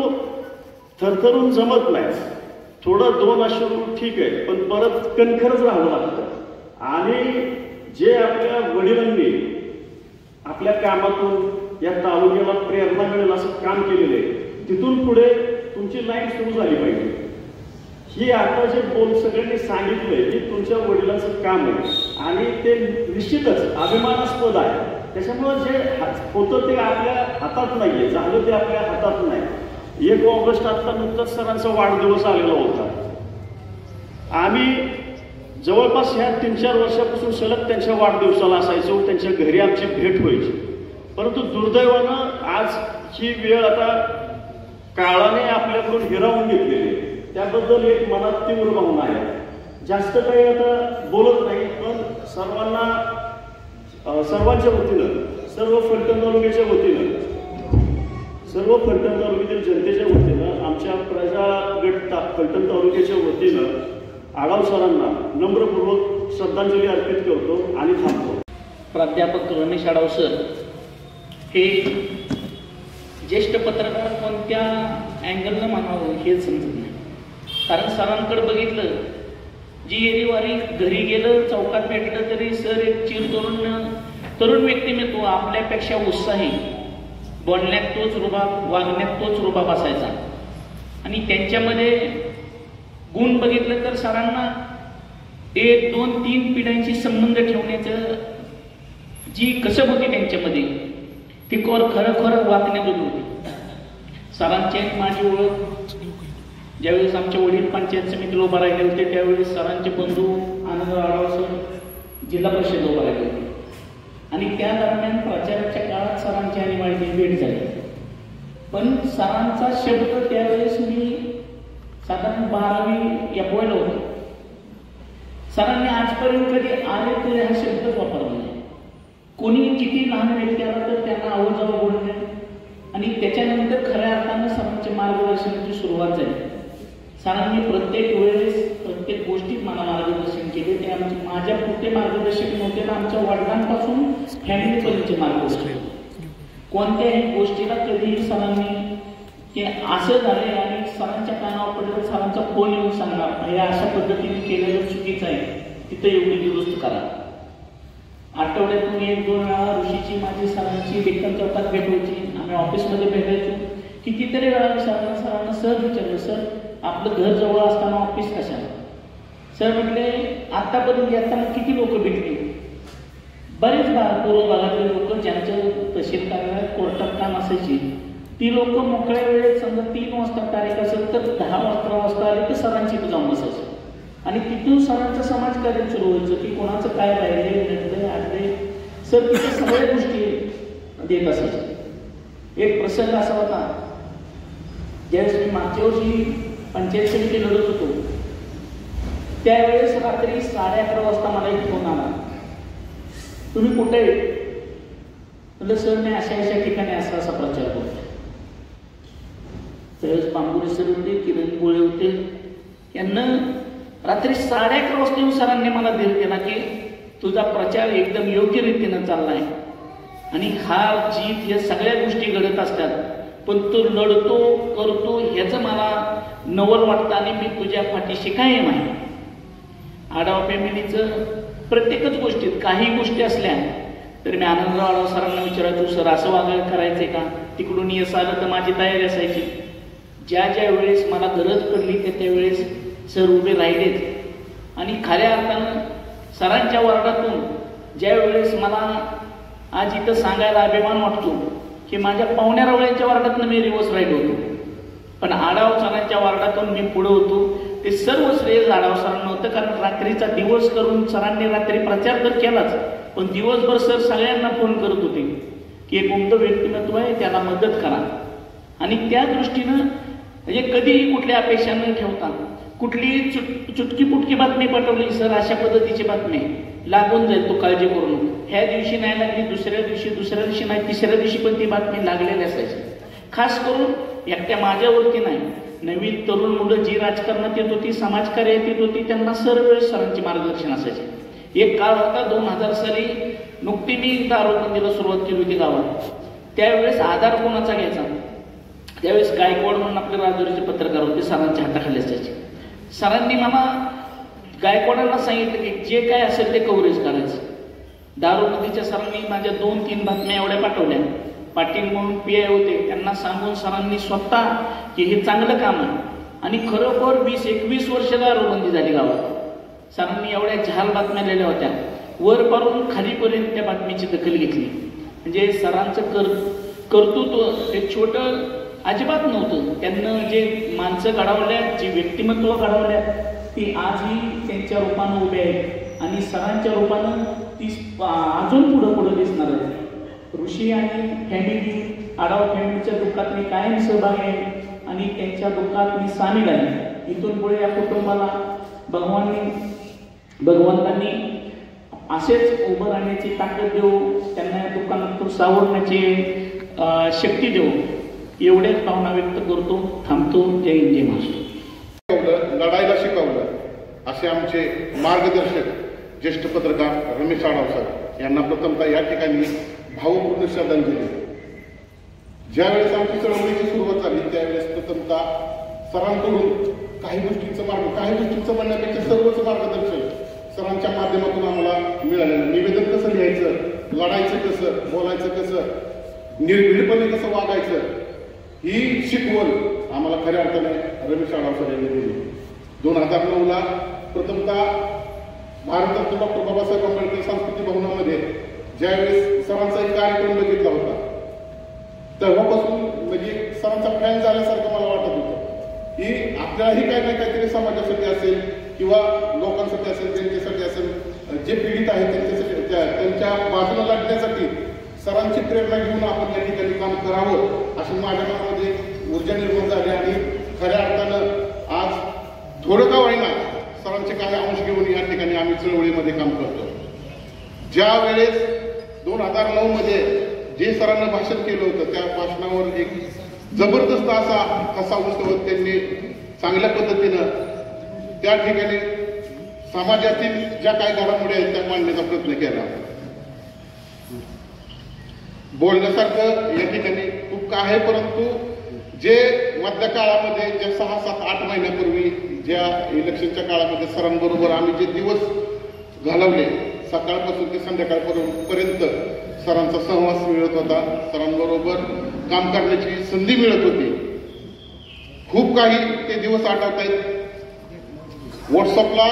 थरथरून जमत नाही, थोडं 2 अश्रू ठीक आहे, पण परत कणखरच राहावं लागतं. आणि जे आपल्या वडिलांनी आपल्या कामातून या तालुक्याला प्रेरणा मिळेल असं काम केलेलं आहे, तिथून पुढे तुमची लाईन सुरू झाली पाहिजे. ही आता जे सगळ्यांनी सांगितलंय की तुमच्या वडिलांचं काम आहे आणि ते निश्चितच अभिमानास्पद आहे. त्याच्यामुळं जे होतं ते आपल्या हातात नाहीये, झालं ते आपल्या हातात नाही. 1 ऑगस्ट आता नुकताच सरांचा वाढदिवस आलेला होता. आम्ही जवळपास ह्या 3-4 वर्षापासून सलग त्यांच्या वाढदिवसाला असायचो, त्यांच्या घरी आमची भेट व्हायची. परंतु दुर्दैवानं आज ही वेळ आता काळाने आपल्याकडून हिरावून घेतलेली आहे. त्याबद्दल एक मनात तीव्र भावना आहे. जास्त काही आता बोलत नाही, पण सर्वांच्या वतीनं, सर्व फलटण तालुक्याच्या वतीनं, सर्व फलटण तालुक्यातील जनतेच्या वतीनं, आमच्या प्रजा गट फलटण तालुक्याच्या वतीनं आढाव सरांना नम्रपूर्वक श्रद्धांजली अर्पित करतो आणि थांबतो. प्राध्यापक रमेश आढाव सर हे ज्येष्ठ पत्रकार कोणत्या अँगलनं म्हणावं हे समजत नाही. कारण सरांकडे बघितलं, जी येरीवारी घरी गेलं, चौकात भेटलं तरी सर एक तरुण व्यक्तिमत्व, आपल्यापेक्षा उत्साही, बोलण्यात तोच रुबाब, वागण्यात तोच रुबाब असायचा. आणि त्यांच्यामध्ये गुण बघितलं तर सरांना 1, 2, 3 पिढ्यांशी संबंध ठेवण्याचं जी कसब होती त्यांच्यामध्ये, ती खरं वागण्यातून होती. सरांची माझी ओळख ज्यावेळेस आमचे वडील पंचायत समितीला उभा राहिले होते त्यावेळेस सरांचे बंधू आनंदराव आढाव सर जिल्हा परिषद उभा राहिले होते. आणि त्या दरम्यान प्रचाराच्या काळात सरांची आणि माझी भेट झाली. पण सरांचा शब्द त्यावेळेस मी साधारण 12वी FYला होतो. सरांनी आजपर्यंत कधी आले तरी हा शब्दच वापरला नाही. कोणी किती लहान व्यक्ती आला तर त्यांना आवडजावं बोलणे आणि त्याच्यानंतर खऱ्या अर्थानं सरांच्या मार्गदर्शनाची सुरुवात झाली. सरांनी प्रत्येक वेळेस प्रत्येक गोष्टीत मला मार्गदर्शन केले. ते माझ्या पुढे मार्गदर्शक नव्हते तर आमच्या वडिलांपासून फॅमिलीपर्यंतचे मार्गदर्शन. कोणत्याही गोष्टीला कधीही सरांनी की असं झाले आणि सरांच्या कानावर पडलं सरांचा फोन येऊन सांगणार हे अशा पद्धतीने केलेलं चुकीचं आहे, तिथं एवढी दुरुस्त करा. आठवड्यातून 1-2 वेळा ऋषीची माझी सरांची डेक्कन चौकात भेट व्हायची. आम्ही ऑफिसमध्ये भेटायचो. कितीतरी वेळा सरांना सहज विचारलं, सर आपलं घर जवळ असताना ऑफिस कशाला? सर म्हटले आतापर्यंत येताना किती लोक भेटले? बरेच पूर्व भागातले लोक ज्यांचं तहसील कार्यालयात कोर्टात काम असायची ती लोक मोकळ्या वेळेत समजा 3 वाजता तारीख असेल तर 10-11 वाजता आले तर सरांची इथं जाऊन बसायचं. आणि तिथून सरांचं समाजकार्य सुरू व्हायचं की कोणाचं काय राहिले नडले आडले सर तिथे सगळ्या गोष्टी देत असायचे. एक प्रसंग असा होता, ज्यावेळेस मी मागच्या वर्षी पंचायत समिती लढत होतो त्यावेळेस रात्री 11:30 वाजता मला एक फोन आला, तुम्ही कुठे? म्हटलं सर मी अशा ठिकाणी असा प्रचार करतो. त्यावेळेस बांबुरे सर होते, किरण गोळे होते. यांना रात्री 11:30 वाजता येऊन सरांनी मला धीर दिला की तुझा प्रचार एकदम योग्य रीतीनं चाललाय आणि हार जीत या सगळ्या गोष्टी घडत असतात, पण तो लढतो करतो ह्याचं मला नवल वाटतं आणि मी तुझ्या पाठीशी कायम आहे. आढाव फॅमिलीचं प्रत्येकच गोष्टीत काही गोष्टी असल्या तर मी आनंदराव आढाव सरांना विचारायचो, सर असं वागायला करायचंय का? तिकडून यश आलं तर माझी तयारी असायची. ज्या ज्या वेळेस मला गरज पडली त्यावेळेस सर उभे राहिलेत आणि खऱ्या अर्थानं सरांच्या वार्डातून ज्यावेळेस मला आज इथं सांगायला अभिमान वाटतो की माझ्या पाहुण्या रावळ्यांच्या वार्डातनं मी रिवर्स राईट होतो, पण आढाव सरांच्या वार्डातून मी पुढे होतो. ते सर्व श्रेय आढाव सरांना होतं, कारण रात्रीचा दिवस करून सरांनी रात्री प्रचार तर केलाच, पण दिवसभर सर सगळ्यांना फोन करत होते की एक उमदं व्यक्तिमत्व आहे, त्याला मदत करा. आणि त्या दृष्टीनं म्हणजे कधीही कुठल्या अपेक्षा न ठेवता कुठली चुटकी पुटकी बातमी पाठवली, सर अशा पद्धतीची बातमी लागून जाईल, तो काळजी करू नको. ह्या दिवशी नाही लागली, दुसऱ्या दिवशी नाही, तिसऱ्या दिवशी पण ती बातमी लागलेली असायची. खास करून एकट्या माझ्यावरती नाही, नवीन तरुण मुलं जी राजकारणात येत होती, समाजकार्यात येत होती, त्यांना सर्व सरांचे मार्गदर्शन असायचे. एक काळ होता 2000 साली नुकती मी दारूबंदीला सुरुवात केली होती गावात. त्यावेळेस आधार कोणाचा घ्यायचा, त्यावेळेस गायकवाड म्हणून आपले राजुरीचे पत्रकार होते, सरांच्या हाताखाली असायचे. सरांनी मला गायकवाडांना सांगितलं की जे काय असेल ते कव्हरेज करायचं. दारूबंदीच्या सरांनी माझ्या 2-3 बातम्या एवढ्या पाठवल्या. पाटील म्हणून PI होते, त्यांना सांगून सरांनी स्वतः की हे चांगलं काम आहे. आणि खरोखर 20-21 वर्ष दारूबंदी झाली गावात. सरांनी एवढ्या जहाल बातम्या लिहिल्या होत्या, वरपासून खालीपर्यंत त्या बातमीची दखल घेतली. म्हणजे सरांचं कर्तृत्व ते छोटं अजिबात नव्हतं. त्यांना जे माणसं घडवल्यात, जी व्यक्तिमत्व घडवल्यात, ती आजही त्यांच्या रूपानं उभे आहेत आणि सरांच्या रूपानं ती अजून पुढं दिसणार आहे. ऋषी आणि फॅमिली, आढाव फॅमिलीच्या दुःखात मी कायम सहभागी आहे आणि त्यांच्या दुःखात मी सामील आहे. इथून पुढे या कुटुंबाला भगवंतांनी असेच उभं राहण्याची ताकद देऊ, त्यांना या दुकानातून सावरण्याची शक्ती देऊ, एवढ्याच भावना व्यक्त करतो. थांबतो. जय हिंद, जय महाराष्ट्र. लढायला शिकवलं असे आमचे मार्गदर्शक ज्येष्ठ पत्रकार रमेश आढाव सर यांना प्रथमतः या ठिकाणी भावपूर्ण श्रद्धांजली. ज्यावेळेस आमची चळवळीची सुरुवात झाली त्यावेळेस प्रथमतः सरांकडून काही गोष्टींचं म्हणण्यापेक्षा सर्वच मार्गदर्शन सरांच्या माध्यमातून आम्हाला मिळालेलं. निवेदन कसं लिहायचं, लढायचं कसं, बोलायचं कसं, निर्भीडपणे कसं वागायचं, ही शिकवण आम्हाला खऱ्या अर्थाने रमेश आढाव सर यांनी दिली. 2009ला प्रथमतः भारतरत्न डॉक्टर बाबासाहेब आंबेडकर सांस्कृतिक भवनामध्ये ज्यावेळेस सरांचा एक कार्यक्रम बघितला होता, तेव्हापासून म्हणजे सरांचा फॅन झाल्यासारखं मला वाटत होतं की आपल्यालाही काही ना काहीतरी समाजासाठी असेल किंवा लोकांसाठी असेल, त्यांच्यासाठी असेल, जे पीडित आहेत त्यांच्यासाठी, त्यांच्या बाजूला लढण्यासाठी सरांची प्रेरणा घेऊन आपण या ठिकाणी काम करावं अशी माझ्या मनामध्ये ऊर्जा निर्माण झाली. आणि खऱ्या अर्थानं आज थोडं का होईना सरांचे काही अंश घेऊन या ठिकाणी आम्ही चळवळीमध्ये काम करतो. ज्या वेळेस 2009 मध्ये जे सरांना भाषण केलं होतं त्या भाषणावर एक जबरदस्त असा ठसा उमटवत त्यांनी चांगल्या पद्धतीनं त्या ठिकाणी समाजातील ज्या काही घडामोडी आहेत त्या मांडण्याचा प्रयत्न केला. बोलण्यासारखं या ठिकाणी खूप काय आहे, परंतु जे मधल्या काळामध्ये ज्या 6, 7, 8 महिन्यापूर्वी ज्या इलेक्शनच्या काळामध्ये सरांबरोबर आम्ही जे दिवस घालवले, सकाळपासून ते संध्याकाळपर्यंत सरांचा सहवास मिळत होता, सरांबरोबर काम करण्याची संधी मिळत होती. खूप काही ते दिवस आठवत आहेत. व्हॉट्सअपला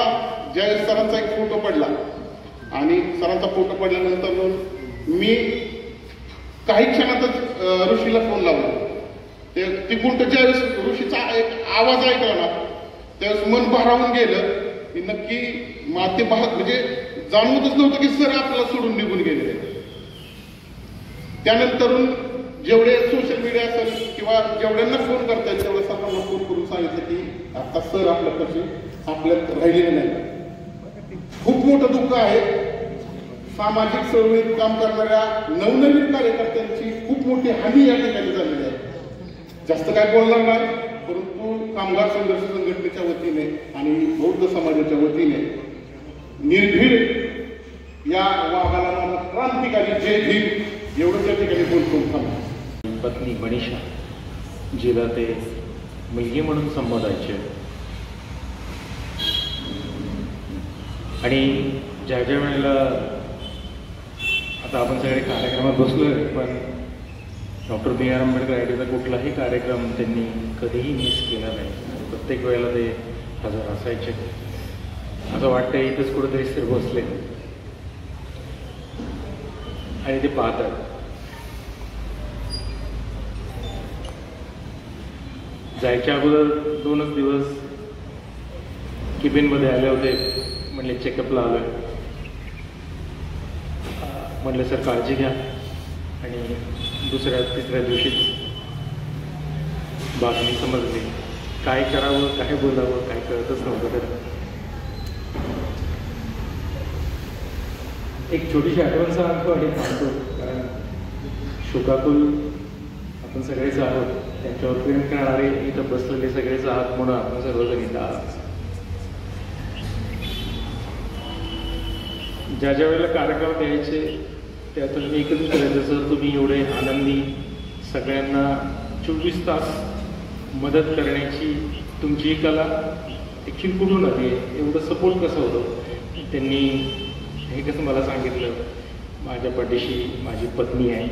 ज्यावेळेस सरांचा एक फोटो पडला आणि सरांचा फोटो पडल्यानंतर मी काही क्षणातच ऋषीला फोन लावला. ते तिकून ज्यावेळेस ऋषीचा एक आवाज ऐकला ना त्यावेळेस मन भारावून गेलं की नक्की माते म्हणजे जाणवतच नव्हतं की सर आपल्याला सोडून निघून गेले. त्यानंतरून जेवढे सोशल मीडिया असेल किंवा जेवढ्यांना फोन करता येईल तेवढ्या सर्वांना फोन करून सांगितलं की आता सर आपल्यापाशी आपल्यात राहिलेले नाही. खूप मोठं दुःख आहे. सामाजिक चळवळीत काम करणाऱ्या नवनवीन कार्यकर्त्यांची खूप मोठी हानी या ठिकाणी झालेली आहे. जास्त काय बोलणार नाही, परंतु कामगार संघर्ष संघटनेच्या वतीने आणि बौद्ध समाजाच्या वतीने निर्भीड या वाघाला माझा क्रांतिकारी जय भीम एवढं त्या ठिकाणी बोलतो थांबतो. पत्नी मनीषा, जिला ते मुलगी म्हणून संबोधायचे आणि ज्या ज्या वेळेला आता आपण सगळे कार्यक्रमात बसलोय, पण डॉक्टर B.R. आंबेडकर आयटीचा कुठलाही कार्यक्रम त्यांनी कधीही मिस केला नाही. प्रत्येक वेळेला ते हजर असायचे. असं वाटतं इथंच कुठेतरी स्थिर बसले. आणि ते पाहतात. जायच्या अगोदर 2च दिवस केबिनमध्ये आले होते. म्हणले चेकअपला आलो आहे. म्हटलं सर काळजी घ्या. आणि दुसऱ्या तिसऱ्या दिवशीच बातमी समजली. काय करावं, काय बोलावं, काय कळतच नव्हतं. तर एक छोटीशी आठवण सांगतो आणि थांबतो, कारण शोकाकुल आपण सगळेच आहोत. त्यांच्यावर प्रेम करणारे इथं बसलेले सगळेच आहात म्हणून आपण सर्वजण इथं आहात. ज्या ज्या वेळेला कार्यक्रम द्यायचे त्यातून मी एकच विचारायचं, जसं तुम्ही एवढे आनंदी सगळ्यांना 24 तास मदत करण्याची तुमची ही कला ॲक्च्युली कुठून आली आहे? एवढं सपोर्ट कसं होतं? त्यांनी हे कसं मला सांगितलं, माझ्या पाठीशी माझी पत्नी आहे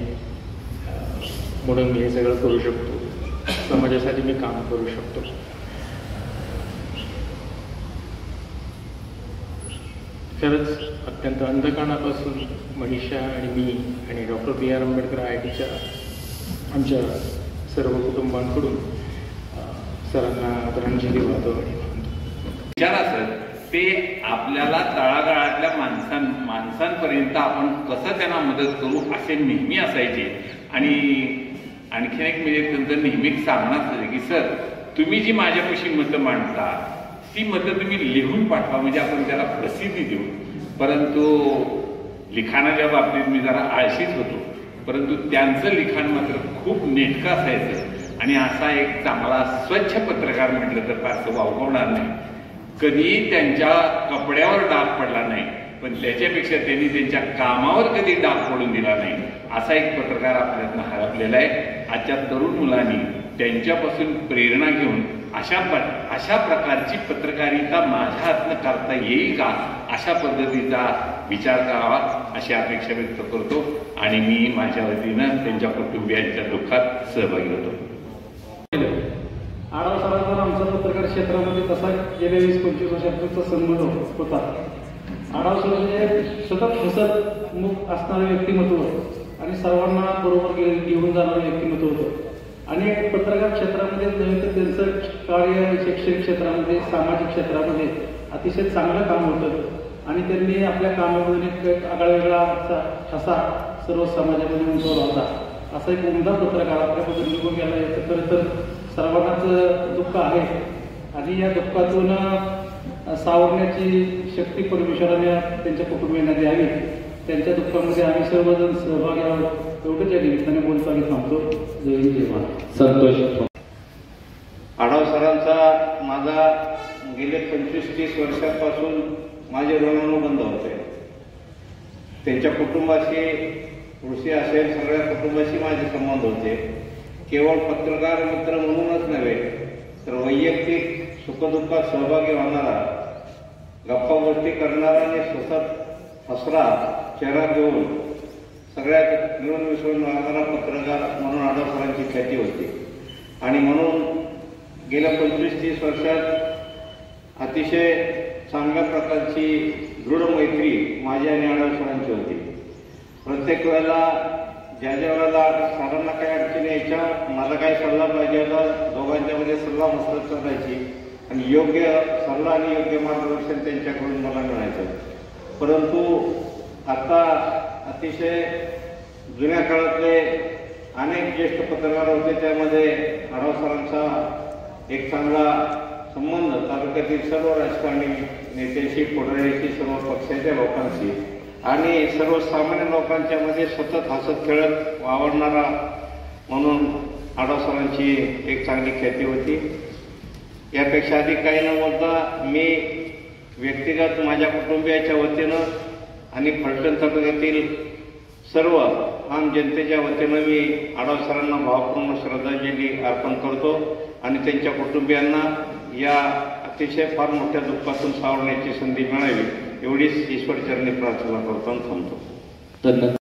म्हणून मी हे सगळं करू शकतो, समाजासाठी मी काम करू शकतो. खरंच अत्यंत अंधकारापासून मनीषा आणि मी आणि डॉक्टर बी आर आंबेडकर IITच्या आमच्या सर्व कुटुंबांकडून सरांना आदरांजली वाहतो. विचार असत ते आपल्याला तळागाळातल्या माणसांपर्यंत आपण कसं त्यांना मदत करू असे नेहमी असायचे. आणि आणखीन एक म्हणजे त्यांचं नेहमीच सांगणं असायचं की सर तुम्ही जी माझ्यापाशी मतं मांडता ती मतं तुम्ही लिहून पाठवा, म्हणजे आपण त्याला प्रसिद्धी देऊ. परंतु लिखाणाच्या बाबतीत मी जरा आळशीच होतो, परंतु त्यांचं लिखाण मात्र खूप नेटकं असायचं. आणि असा एक चांगला स्वच्छ पत्रकार म्हटलं तर फारसं वावगवणार नाही. कधीही त्यांच्या कपड्यावर डाग पडला नाही, पण त्याच्यापेक्षा त्यांनी त्यांच्या कामावर कधी डाग पडून दिला नाही. असा एक पत्रकार आपल्यातनं हरपलेला आहे. आजच्या तरुण मुलांनी त्यांच्यापासून प्रेरणा घेऊन अशा प्रकारची पत्रकारिता माझ्या हातनं करता येईल का, अशा पद्धतीचा विचार करावा अशी अपेक्षा व्यक्त करतो. आणि मी माझ्या वतीनं त्यांच्या कुटुंबियांच्या दुःखात सहभागी होतो. आढाव सरांचा आमचा पत्रकार क्षेत्रामध्ये तसा गेल्या 20-25 वर्षांचा संबंध होता. आढाव सर म्हणजे सतत हसतमुख असणारं व्यक्तिमत्व आणि सर्वांना बरोबर घेऊन जाणारं व्यक्तिमत्व होतं. आणि पत्रकार क्षेत्रामध्ये नव्हे तर त्यांचं कार्य शैक्षणिक क्षेत्रामध्ये सामाजिक क्षेत्रामध्ये अतिशय चांगलं काम होतं. आणि त्यांनी आपल्या कामामधून एक आगळावेगळा ठसा सर्व समाजामध्ये उमटवला होता. असा एक उमदा पत्रकार आपल्यापासून निघून गेला याचं खरं तर सर्वांनाच दुःख आहे. आणि या दुःखातून सावरण्याची शक्ती परमेश्वराने त्यांच्या कुटुंबियांना द्यावी. त्यांच्या दुःखामध्ये आम्ही सर्वजण सहभागी आहोत एवढंच या निमित्ताने बोलतो आणि थांबतो. जय हिंद जय महाराष्ट्र. संतोष. आढाव सरांचा माझा गेले 25-30 वर्षांपासून माझे ऋणानुबंध होते. त्यांच्या कुटुंबाशी, कृषी असेल सगळ्या कुटुंबाशी माझे संबंध होते. केवळ पत्रकार मित्र म्हणूनच नव्हे तर वैयक्तिक सुखदुःखात सहभागी होणारा, गप्पा गोष्टी करणारा आणि सतत हसरा चेहरा घेऊन सगळ्यात मिळून मिसळून राहणारा पत्रकार म्हणून आढाव सरांची ख्याती होती. आणि म्हणून गेल्या 25-30 वर्षात अतिशय चांगल्या प्रकारची दृढ मैत्री माझी आणि आढाव सरांची होती. प्रत्येक वेळेला ज्या वेळेला सरांना काही अडचणी यायच्या, माझा काही सल्ला पाहिजे होता, दोघांच्यामध्ये सल्ला मसलत चालायची आणि योग्य सल्ला आणि योग्य मार्गदर्शन त्यांच्याकडून मला मिळायचं. परंतु आता अतिशय जुन्या काळातले अनेक ज्येष्ठ पत्रकार होते, त्यामध्ये आढाव सरांचा एक चांगला संबंध तालुक्यातील सर्व राजकारणी नेत्यांशी, पुढाऱ्यांशी, सर्व पक्षाच्या लोकांशी आणि सर्वसामान्य लोकांच्या मध्ये सतत हसत खेळत वावरणारा म्हणून आढाव सरांची एक चांगली ख्याती होती. यापेक्षा अधिक काही न बोलता मी व्यक्तिगत माझ्या कुटुंबियाच्या वतीनं आणि फलटण तालुक्यातील सर्व आम जनतेच्या वतीनं मी आढाव सरांना भावपूर्ण श्रद्धांजली अर्पण करतो आणि त्यांच्या कुटुंबियांना या अतिशय फार मोठ्या दुःखातून सावरण्याची संधी मिळावी एवढीच ईश्वरचरणी प्रार्थना करतो आणि थांबतो. धन्यवाद.